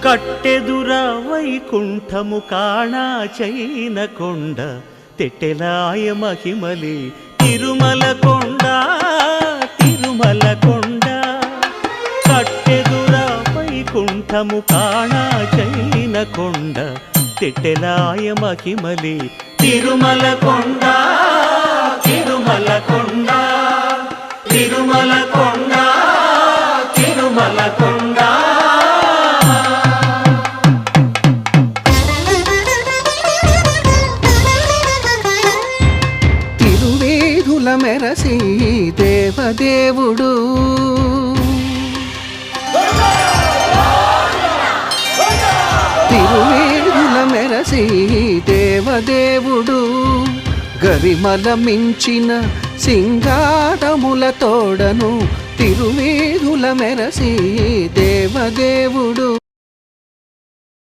కట్టెదుర వైకుంఠము కాణా చైన కొండ తెట్టెలాయ మహిమలి తిరుమల కొండ తిరుమల కొండ కట్టెదుర వైకుంఠము కాణా చైన కొండ తెట్టెలాయ మహిమలి తిరుమల కొండ తిరుమల కొండ తిరుమల కొండ తిరుమల కొండ తిరువేధుల మెరసి దేవదేవుడు తిరువేధుల మెరసి దేవదేవుడు గరిమల మించిన సింగారముల తోడను తిరువేధుల మెరసి దేవదేవుడు